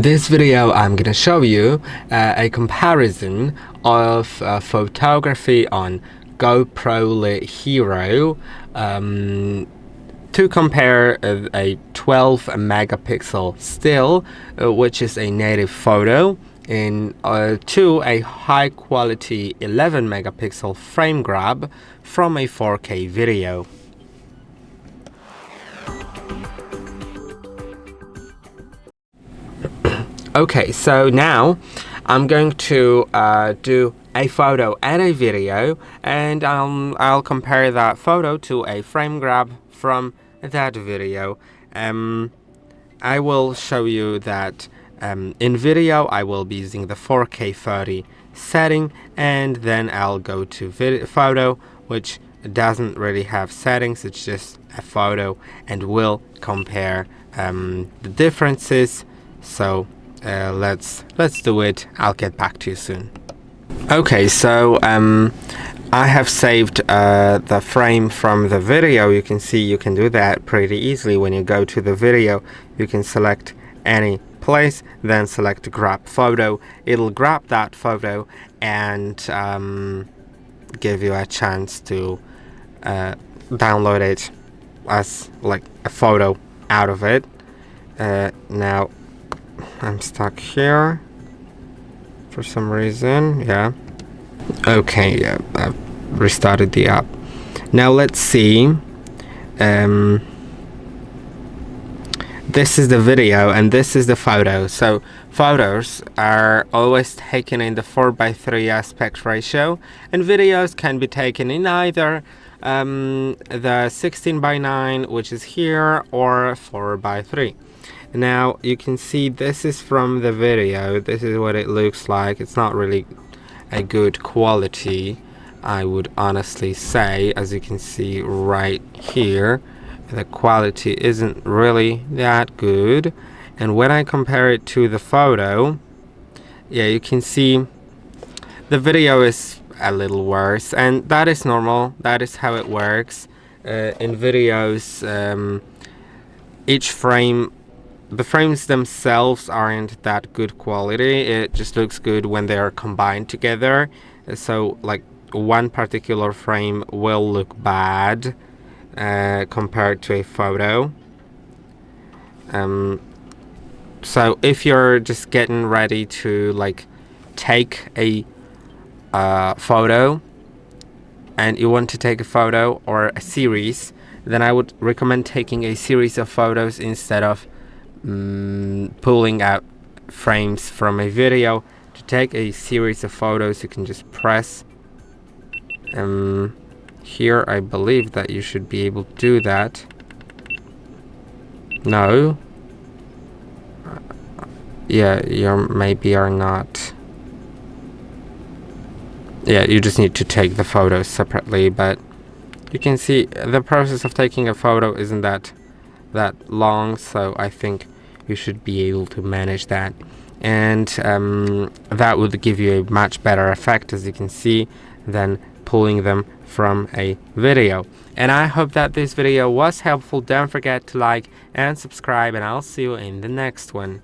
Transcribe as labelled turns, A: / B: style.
A: this video, I'm gonna show you a comparison of photography on GoPro Lit Hero to compare a 12 megapixel still, which is a native photo, to a high quality 11 megapixel frame grab from a 4K video. Okay, so now I'm going to do a photo and a video, and I'll compare that photo to a frame grab from that video. I will show you that in video I will be using the 4K 30 setting, and then I'll go to photo, which doesn't really have settings, it's just a photo, and we'll compare the differences. So let's do it. I'll get back to you soon. Okay, so I have saved the frame from the video. You can see you can do that pretty easily. When you go to the video, you can select any place, then select grab photo. It'll grab that photo and give you a chance to download it as like a photo out of it. Now I'm stuck here for some reason. Yeah. Okay, yeah, I've restarted the app. Now let's see. This is the video and this is the photo. So photos are always taken in the 4:3 aspect ratio, and videos can be taken in either the 16:9, which is here, or 4:3. Now you can see this is from the video. This is what it looks like. It's not really a good quality, I would honestly say. As you can see right here, the quality isn't really that good, and when I compare it to the photo, yeah, you can see the video is a little worse, and that is normal. That is how it works in videos. Each frame, the frames themselves aren't that good quality. It just looks good when they are combined together. So like one particular frame will look bad compared to a photo. So if you're just getting ready to like take a photo, and you want to take a photo or a series, then I would recommend taking a series of photos instead of pulling out frames from a video. To take a series of photos, you can just press here. I believe that you should be able to do that. No, yeah, maybe you're not. Yeah, you just need to take the photos separately, but you can see the process of taking a photo isn't that long, so I think you should be able to manage that, and that would give you a much better effect, as you can see, than pulling them from a video. And I hope that this video was helpful. Don't forget to like and subscribe, and I'll see you in the next one.